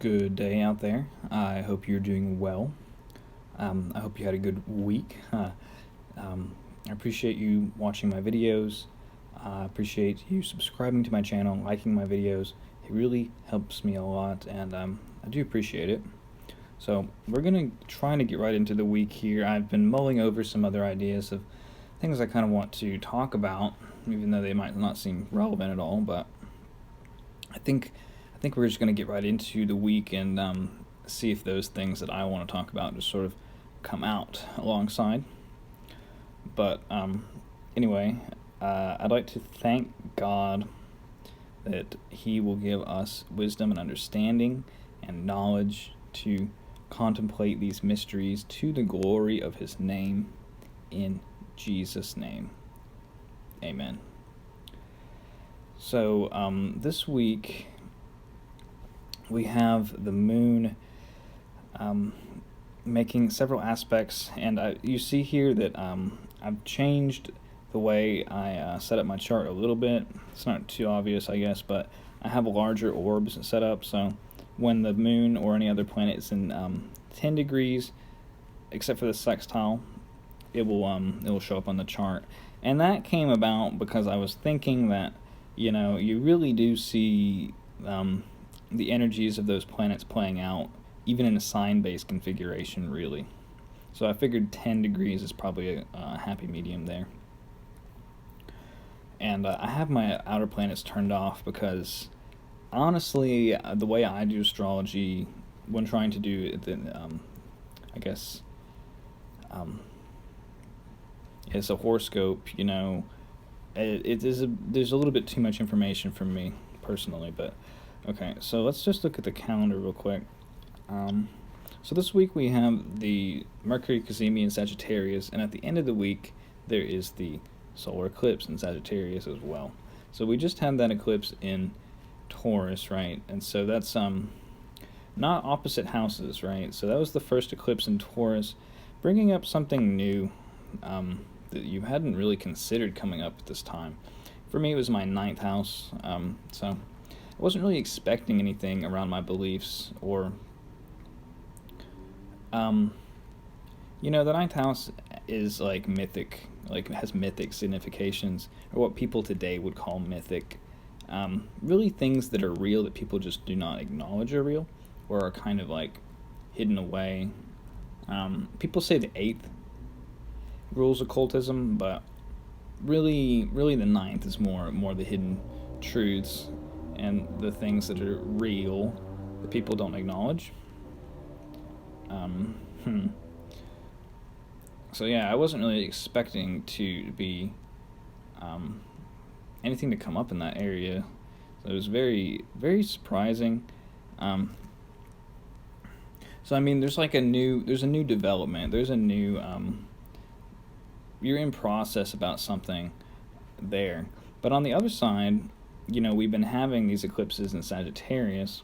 Good day out there. I hope you're doing well. I hope you had a good week. I appreciate you watching my videos. I appreciate you subscribing to my channel, liking my videos. It really helps me a lot, and I do appreciate it. So we're going to try to get right into the week here. I've been mulling over some other ideas of things I kind of want to talk about, even though they might not seem relevant at all, but I think we're just going to get right into the week and see if those things that I want to talk about just sort of come out alongside. But anyway, I'd like to thank God that He will give us wisdom and understanding and knowledge to contemplate these mysteries to the glory of His name, in Jesus' name. Amen. So this week we have the moon making several aspects, and you see here that I've changed the way I set up my chart a little bit. It's not too obvious, I guess, but I have larger orbs set up, so when the moon or any other planet is in 10 degrees, except for the sextile, it will show up on the chart. And that came about because I was thinking that, you really do see the energies of those planets playing out, even in a sign-based configuration, really. So I figured 10 degrees is probably a happy medium there. And I have my outer planets turned off because, honestly, the way I do astrology, when trying to do it's a horoscope, there's a little bit too much information for me, personally, but okay, so let's just look at the calendar real quick. So this week we have the Mercury cazimi in Sagittarius, and at the end of the week there is the solar eclipse in Sagittarius as well. So we just had that eclipse in Taurus, right? And so that's not opposite houses, right? So that was the first eclipse in Taurus, bringing up something new that you hadn't really considered coming up at this time. For me, it was my 9th house, so I wasn't really expecting anything around my beliefs or the 9th house is like mythic, like has mythic significations, or what people today would call mythic. Really things that are real that people just do not acknowledge are real, or are kind of like hidden away. People say the 8th rules occultism, but really the 9th is more the hidden truths and the things that are real that people don't acknowledge. So yeah, I wasn't really expecting to be anything to come up in that area. So it was very, very surprising. So I mean, there's a new development. There's a new you're in process about something there. But on the other side, we've been having these eclipses in Sagittarius,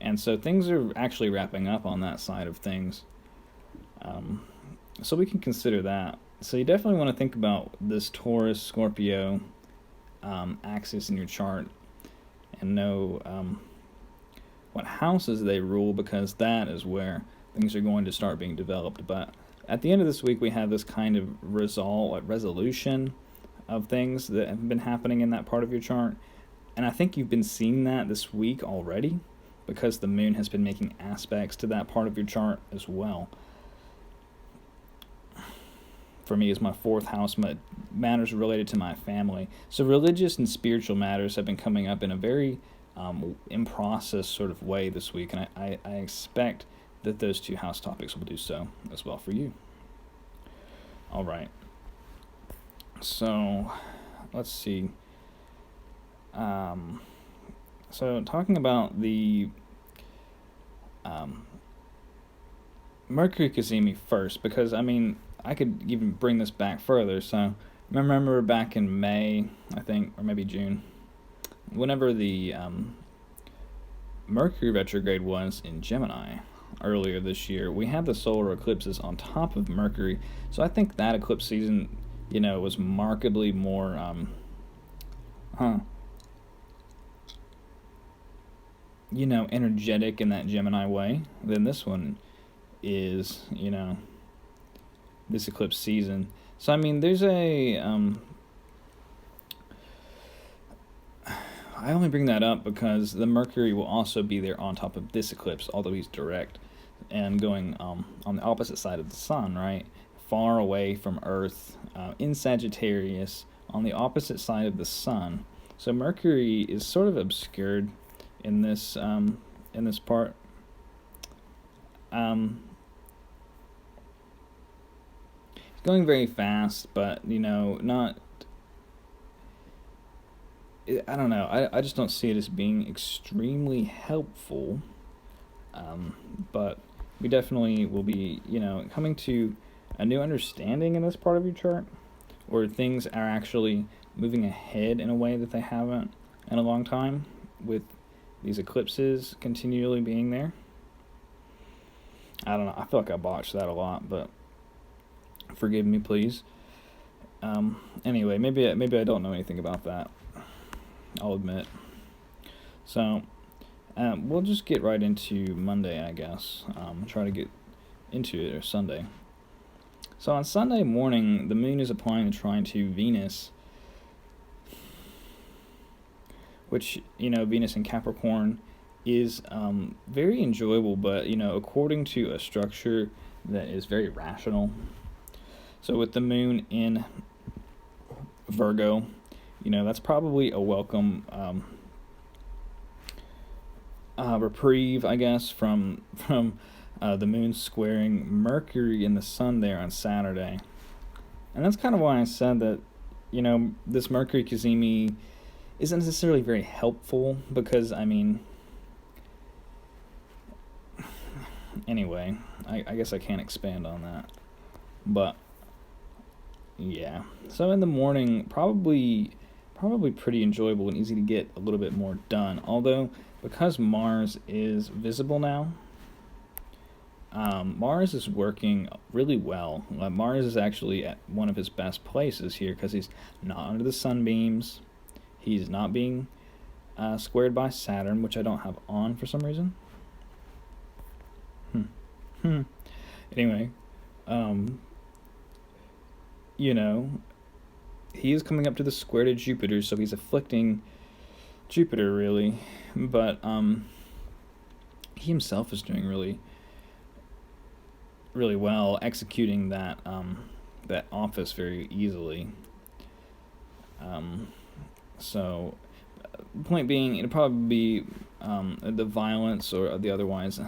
and so things are actually wrapping up on that side of things. So we can consider that. So you definitely want to think about this Taurus, Scorpio axis in your chart and know what houses they rule, because that is where things are going to start being developed. But at the end of this week, we have this kind of resolution of things that have been happening in that part of your chart. And I think you've been seeing that this week already, because the moon has been making aspects to that part of your chart as well. For me, is my 4th house, matters related to my family. So religious and spiritual matters have been coming up in a very in process sort of way this week, and I expect that those 2 house topics will do so as well for you. All right. So let's see. So talking about the Mercury cazimi first, because I could even bring this back further. So remember back in May, I think, or maybe June, whenever the Mercury retrograde was in Gemini earlier this year, we had the solar eclipses on top of Mercury. So I think that eclipse season, was markedly more energetic in that Gemini way, then this one is, this eclipse season. So, I mean, there's I only bring that up because the Mercury will also be there on top of this eclipse, although he's direct and going on the opposite side of the sun, right? Far away from Earth, in Sagittarius, on the opposite side of the sun. So Mercury is sort of obscured in this part. It's going very fast, but not. I don't know. I just don't see it as being extremely helpful. But we definitely will be, coming to a new understanding in this part of your chart, where things are actually moving ahead in a way that they haven't in a long time, with these eclipses continually being there. I don't know. I feel like I botched that a lot, but forgive me, please. Anyway, maybe I don't know anything about that. I'll admit. So, we'll just get right into Monday, I guess. Try to get into it, or Sunday. So on Sunday morning, the moon is applying a trine to Venus, which, Venus in Capricorn is very enjoyable, but, according to a structure that is very rational. So with the moon in Virgo, that's probably a welcome reprieve, I guess, from the moon squaring Mercury and the sun there on Saturday. And that's kind of why I said that, this Mercury cazimi isn't necessarily very helpful, because, anyway, I guess I can't expand on that. But, yeah. So in the morning, probably pretty enjoyable and easy to get a little bit more done. Although, because Mars is visible now, Mars is working really well. Mars is actually at one of his best places here, because he's not under the sunbeams. He's not being squared by Saturn, which I don't have on for some reason. Anyway, he is coming up to the square to Jupiter, so he's afflicting Jupiter, really. But he himself is doing really, really well, executing that office very easily. So, point being, it'll probably be the violence or the otherwise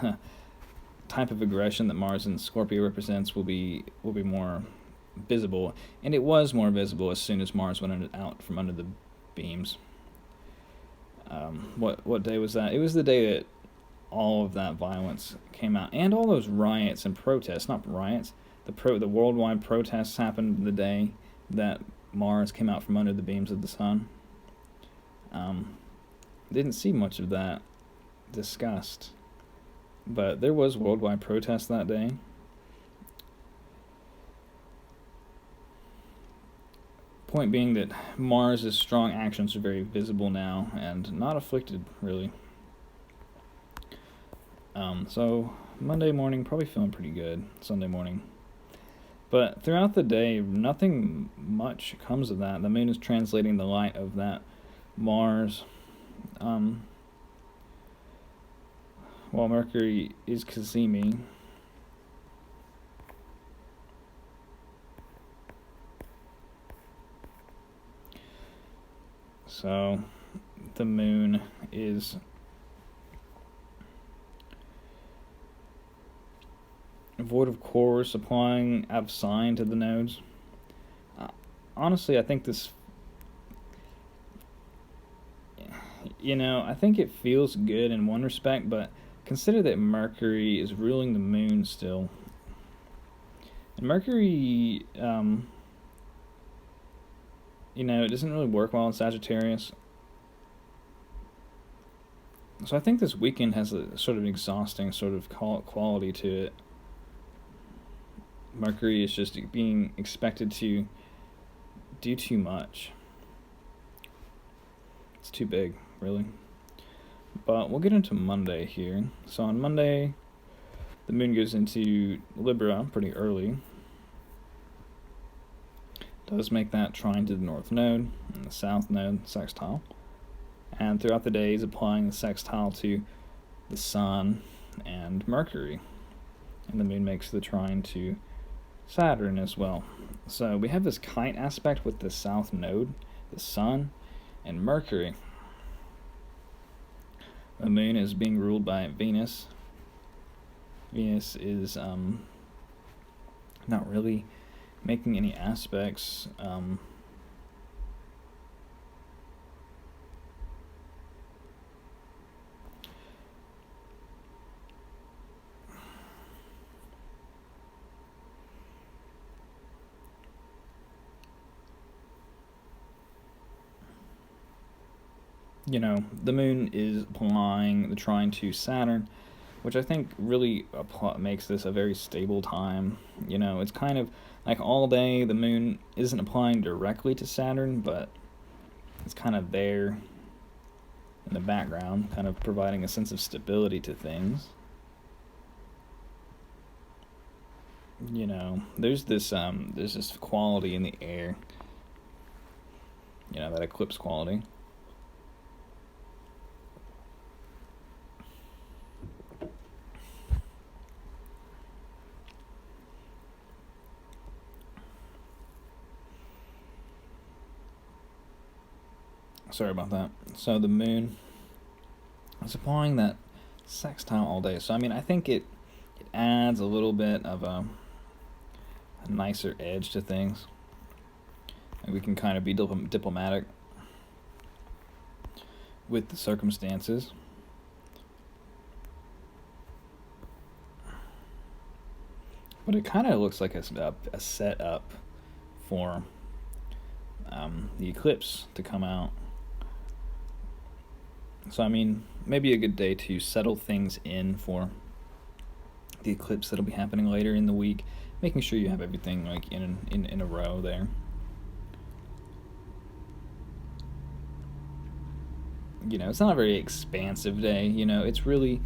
type of aggression that Mars in Scorpio represents will be more visible, and it was more visible as soon as Mars went out from under the beams. What day was that? It was the day that all of that violence came out, and all those riots and protests. Not riots. The worldwide protests happened the day that Mars came out from under the beams of the sun. Didn't see much of that discussed, but there was worldwide protest that day. Point being that Mars' strong actions are very visible now and not afflicted, really. So Monday morning, probably feeling pretty good. Sunday morning. But throughout the day, nothing much comes of that. The moon is translating the light of that Mars. While Mercury is cazimi. So the moon is void of course, applying out of sign to the nodes. Honestly, I think this, I think it feels good in one respect, but consider that Mercury is ruling the moon still. And Mercury, it doesn't really work well in Sagittarius. So I think this weekend has a sort of exhausting sort of quality to it. Mercury is just being expected to do too much. It's too big, really. But we'll get into Monday here. So on Monday, the moon goes into Libra pretty early. Does make that trine to the north node and the south node sextile. And throughout the day, is applying the sextile to the Sun and Mercury. And the moon makes the trine to Saturn as well. So we have this kite aspect with the south node, the Sun, and Mercury. The moon is being ruled by Venus. Venus is not really making any aspects. The moon is applying the trine to Saturn, which I think really makes this a very stable time. It's kind of like all day the moon isn't applying directly to Saturn, but it's kind of there in the background, kind of providing a sense of stability to things. There's this quality in the air, that eclipse quality. Sorry about that. So the moon is applying that sextile all day. So I think it adds a little bit of a nicer edge to things. And we can kind of be diplomatic with the circumstances. But it kind of looks like a setup for the eclipse to come out. So maybe a good day to settle things in for the eclipse that'll be happening later in the week, making sure you have everything like in a row there. It's not a very expansive day. It's really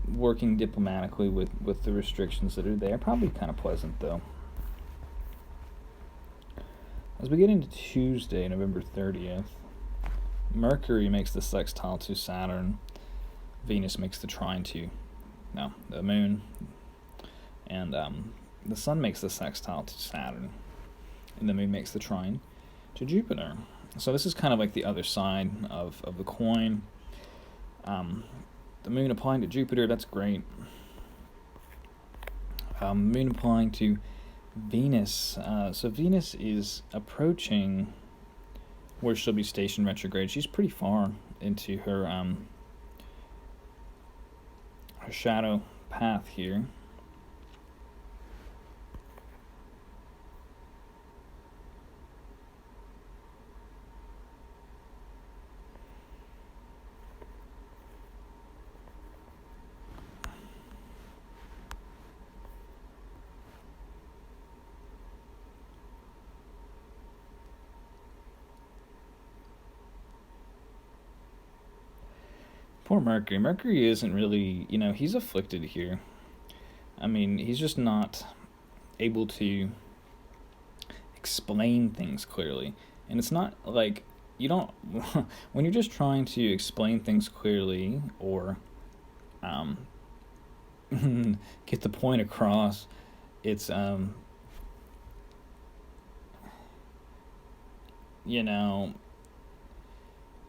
working diplomatically with the restrictions that are there. Probably kind of pleasant though. As we get into Tuesday, November 30th, Mercury makes the sextile to Saturn. Venus makes the trine to the moon. And the Sun makes the sextile to Saturn. And the moon makes the trine to Jupiter. So this is kind of like the other side of the coin. The moon applying to Jupiter, that's great. Moon applying to Venus. So Venus is approaching where she'll be stationed retrograde. She's pretty far into her shadow path here. Poor Mercury. Mercury isn't really, he's afflicted here. He's just not able to explain things clearly. And it's not like you don't, when you're just trying to explain things clearly or get the point across, it's,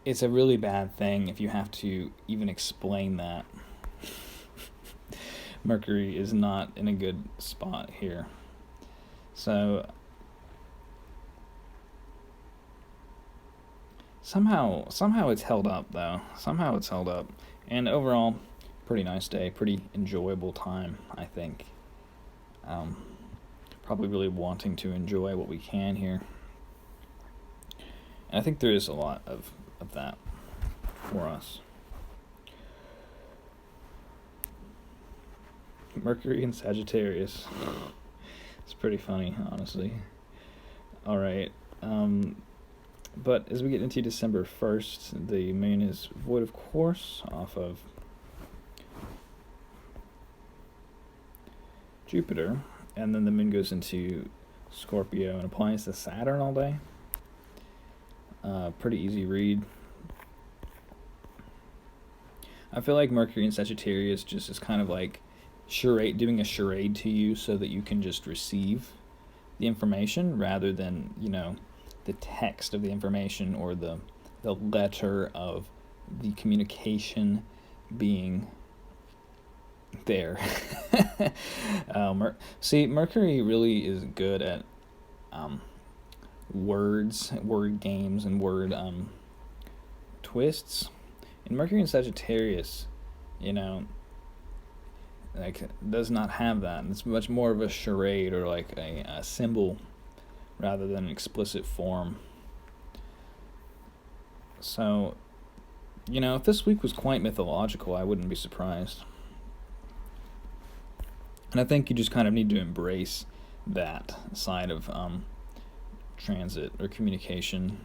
it's a really bad thing if you have to even explain that. Mercury is not in a good spot here. So somehow it's held up though. Somehow it's held up. And overall, pretty nice day, pretty enjoyable time, I think. Probably really wanting to enjoy what we can here. And I think there is a lot of that for us. Mercury in Sagittarius. It's pretty funny, honestly. Alright, But as we get into December 1st, the moon is void of course off of Jupiter, and then the moon goes into Scorpio and applies to Saturn all day. Pretty easy read. I feel like Mercury in Sagittarius just is kind of like doing a charade to you so that you can just receive the information rather than, the text of the information or the letter of the communication being there. Mercury really is good at words, word games, and word twists. And Mercury in Sagittarius, does not have that. It's much more of a charade or like a symbol rather than an explicit form. So, if this week was quite mythological, I wouldn't be surprised. And I think you just kind of need to embrace that side of transit or communication,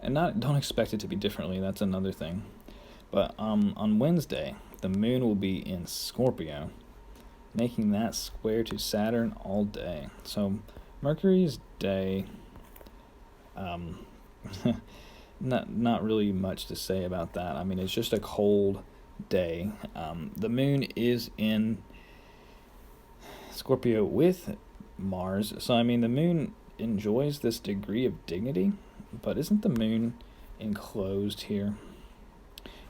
and don't expect it to be differently. That's another thing. But on Wednesday, the moon will be in Scorpio, making that square to Saturn all day. So Mercury's day, not really much to say about that. I mean, it's just a cold day. The moon is in Scorpio with Mars, so I mean the moon enjoys this degree of dignity, but isn't the moon enclosed here?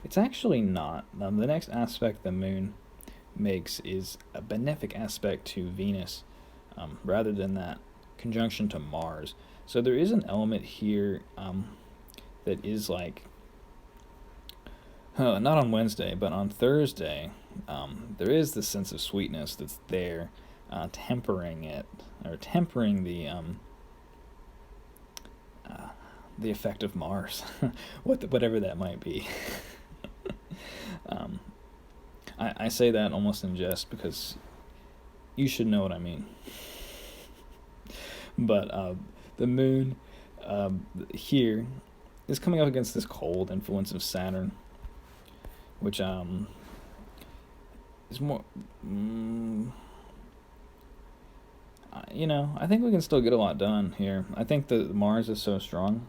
It's actually not. The next aspect the moon makes is a benefic aspect to Venus, rather than that conjunction to Mars. So there is an element here that is like, not on Wednesday, but on Thursday, there is this sense of sweetness that's there, tempering the effect of Mars, whatever that might be. I say that almost in jest because you should know what I mean. But the moon here is coming up against this cold influence of Saturn, which is more. I think we can still get a lot done here. I think that Mars is so strong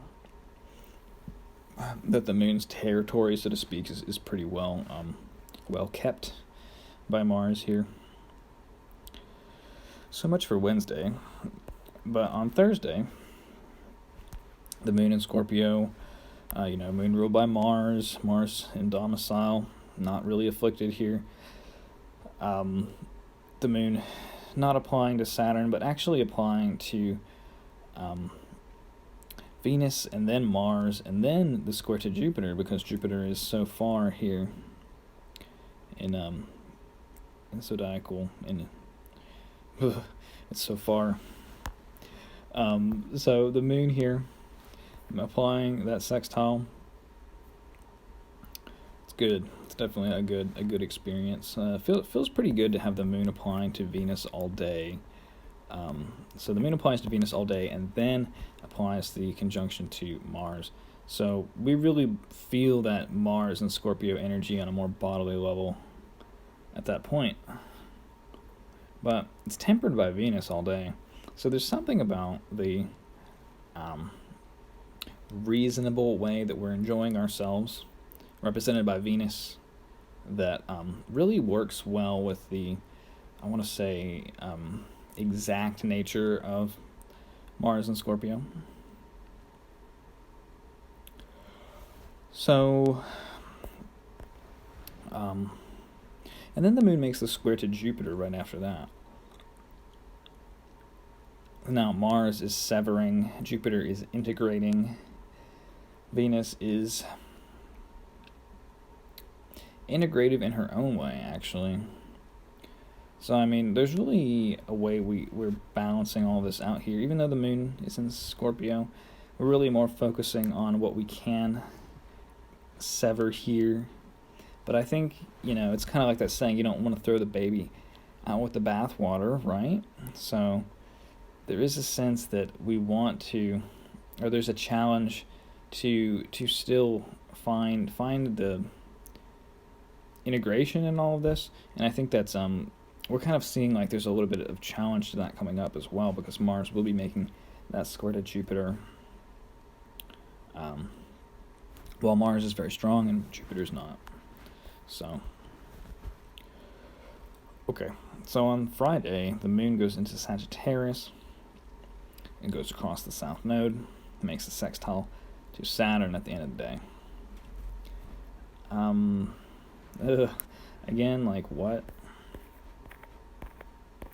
that the moon's territory, so to speak, is pretty well kept by Mars here. So much for Wednesday. But on Thursday, the moon in Scorpio, moon ruled by Mars in domicile, not really afflicted here. The moon not applying to Saturn, but actually applying to Venus and then Mars and then the square to Jupiter, because Jupiter is so far here in zodiacal, and it's so far. So the moon here, I'm applying that sextile. It's good. It's definitely a good experience. Feels pretty good to have the moon applying to Venus all day. So the moon applies to Venus all day and then applies the conjunction to Mars. So we really feel that Mars and Scorpio energy on a more bodily level at that point. But it's tempered by Venus all day. So there's something about the reasonable way that we're enjoying ourselves, represented by Venus, that really works well with the, I want to say, exact nature of Mars and Scorpio. So, and then the moon makes the square to Jupiter right after that. Now Mars is severing, Jupiter is integrating, Venus is integrative in her own way, actually. So, I mean, there's really a way we're balancing all this out here. Even though the moon is in Scorpio, we're really more focusing on what we can sever here. But I think, it's kind of like that saying, you don't want to throw the baby out with the bathwater, right? So there is a sense that we want to or there's a challenge to still find the integration in all of this. And I think that's we're kind of seeing like there's a little bit of challenge to that coming up as well, because Mars will be making that square to Jupiter. While Mars is very strong and Jupiter's not. So, okay. So on Friday, the moon goes into Sagittarius. It goes across the south node, makes a sextile to Saturn at the end of the day. Again, like what?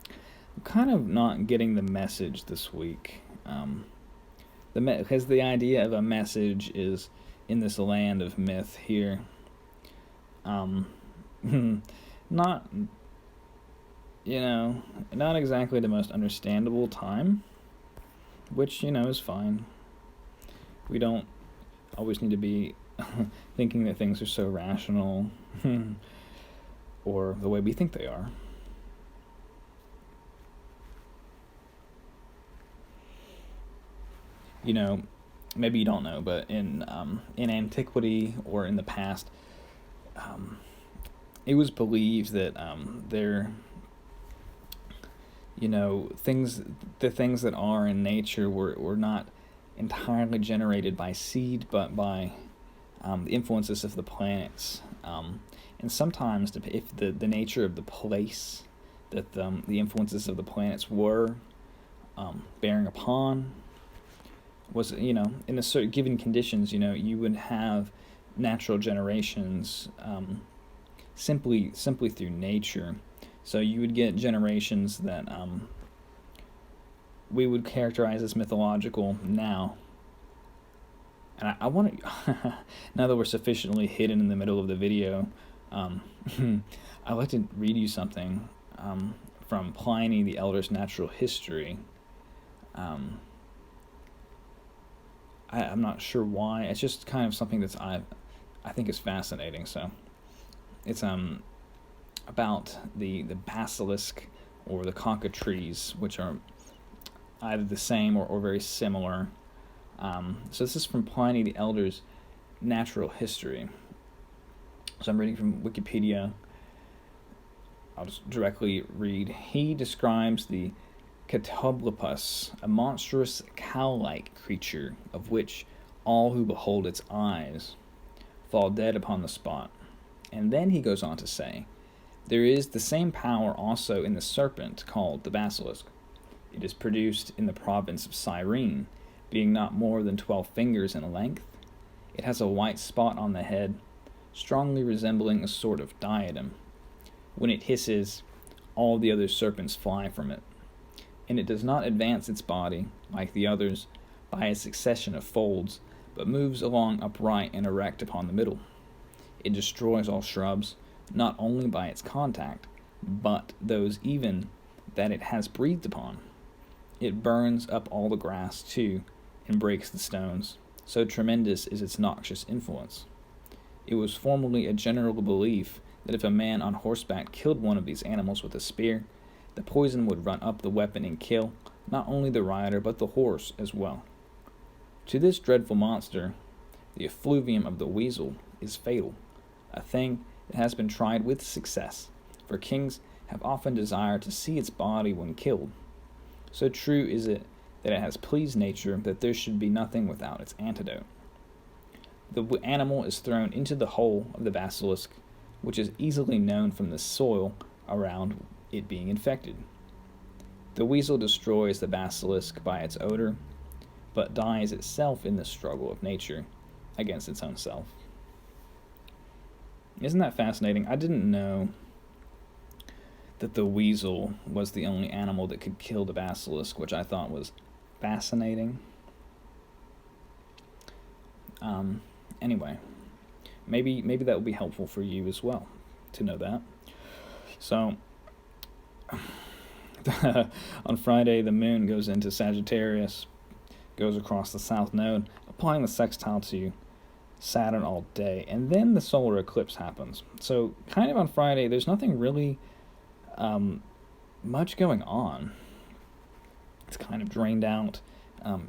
I'm kind of not getting the message this week. Because the idea of a message is in this land of myth here. Not exactly the most understandable time, which, is fine. We don't always need to be thinking that things are so rational or the way we think they are. Maybe you don't know, but in antiquity or in the past, it was believed that the things that are in nature were not entirely generated by seed, but by the influences of the planets. And sometimes, if the nature of the place that the influences of the planets were bearing upon was, in a certain given conditions, you would have natural generations simply through nature. So you would get generations that we would characterize as mythological now. And I want to, now that we're sufficiently hidden in the middle of the video, I'd like to read you something from Pliny the Elder's Natural History. I'm not sure why. It's just kind of something that's I think is fascinating. So it's about the basilisk or the cockatrice, which are either the same or very similar. So this is from Pliny the Elder's Natural History. So I'm reading from Wikipedia. I'll just directly read. He describes the Catoblepus, a monstrous cow-like creature of which all who behold its eyes fall dead upon the spot. And then he goes on to say, there is the same power also in the serpent called the basilisk. It is produced in the province of Cyrene, being not more than 12 fingers in length. It has a white spot on the head, strongly resembling a sort of diadem. When it hisses, all the other serpents fly from it. And it does not advance its body, like the others, by a succession of folds, but moves along upright and erect upon the middle. It destroys all shrubs, not only by its contact, but those even that it has breathed upon. It burns up all the grass, too, and breaks the stones. So tremendous is its noxious influence. It was formerly a general belief that if a man on horseback killed one of these animals with a spear, the poison would run up the weapon and kill not only the rider but the horse as well. To this dreadful monster, the effluvium of the weasel is fatal, a thing that has been tried with success, for kings have often desired to see its body when killed. So true is it that it has pleased nature that there should be nothing without its antidote. The animal is thrown into the hole of the basilisk, which is easily known from the soil around it being infected. The weasel destroys the basilisk by its odor, but dies itself in the struggle of nature against its own self. Isn't that fascinating? I didn't know that the weasel was the only animal that could kill the basilisk, which I thought was fascinating. Anyway, maybe that will be helpful for you as well to know that. So on Friday, the moon goes into Sagittarius, goes across the south node, applying the sextile to Saturn all day, and then the solar eclipse happens. So kind of on Friday, there's nothing really much going on. It's kind of drained out,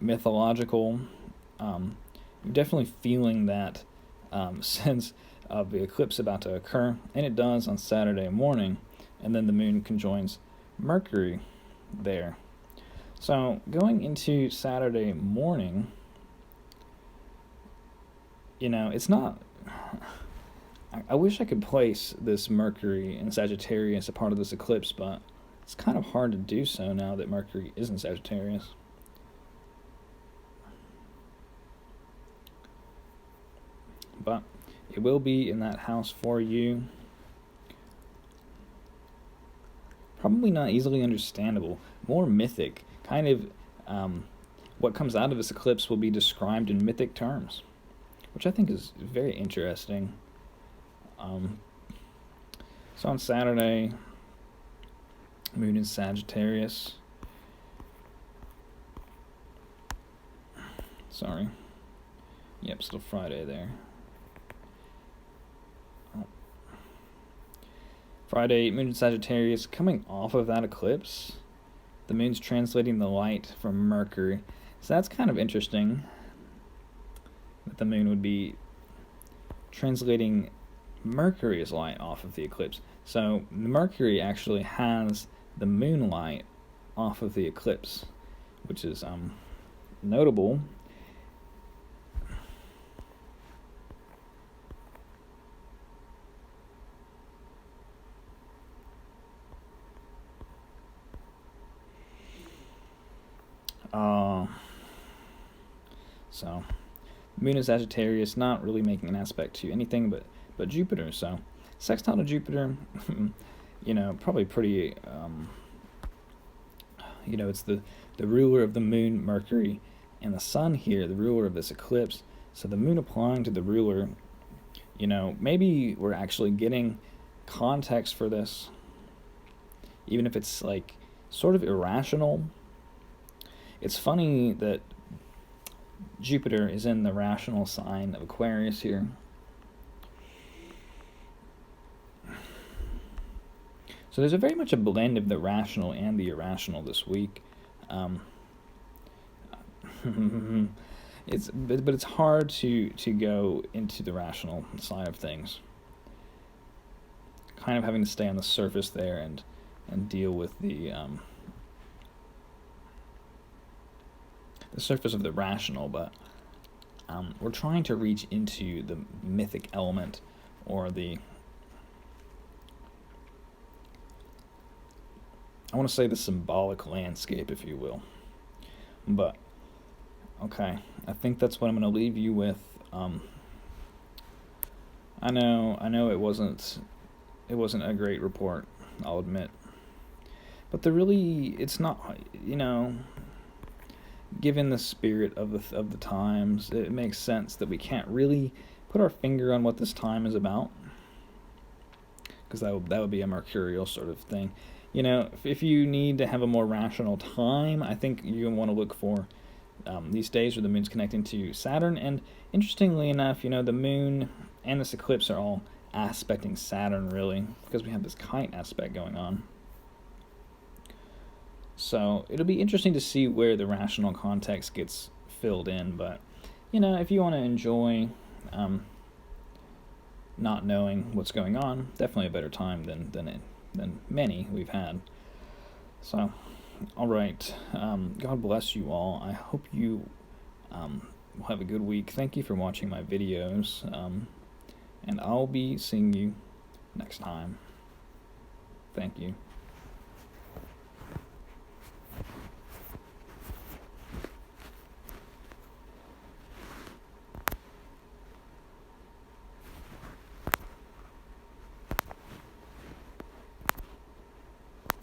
mythological, you're definitely feeling that sense of the eclipse about to occur, and it does on Saturday morning, and then the moon conjoins Mercury there. So going into Saturday morning, it's not. I wish I could place this Mercury in Sagittarius a part of this eclipse, but it's kind of hard to do so now that Mercury is in Sagittarius. But it will be in that house for you. Probably not easily understandable, more mythic. Kind of what comes out of this eclipse will be described in mythic terms, which I think is very interesting. So on Saturday, moon in Sagittarius. Sorry. Yep, still Friday there. Friday, moon in Sagittarius, coming off of that eclipse. The moon's translating the light from Mercury. So that's kind of interesting that the moon would be translating Mercury's light off of the eclipse. So Mercury actually has the moonlight off of the eclipse, which is notable. So moon in Sagittarius, not really making an aspect to anything but Jupiter. So sextile to Jupiter, probably pretty, it's the ruler of the moon, Mercury, and the sun here, the ruler of this eclipse. So the moon applying to the ruler, maybe we're actually getting context for this, even if it's like sort of irrational. It's funny that Jupiter is in the rational sign of Aquarius here. So there's very much a blend of the rational and the irrational this week. It's hard to go into the rational side of things. Kind of having to stay on the surface there and deal with the surface of the rational, but we're trying to reach into the mythic element, or I want to say the symbolic landscape, if you will. But okay, I think that's what I'm going to leave you with. I know it wasn't a great report, I'll admit, but it's not, given the spirit of the times, it makes sense that we can't really put our finger on what this time is about, because that would be a mercurial sort of thing. If you need to have a more rational time, I think you want to look for these days where the moon's connecting to Saturn. And interestingly enough, the moon and this eclipse are all aspecting Saturn, really, because we have this kite aspect going on. So it'll be interesting to see where the rational context gets filled in. But, if you want to enjoy not knowing what's going on, definitely a better time than many we've had. So, all right. God bless you all. I hope you will have a good week. Thank you for watching my videos. And I'll be seeing you next time. Thank you.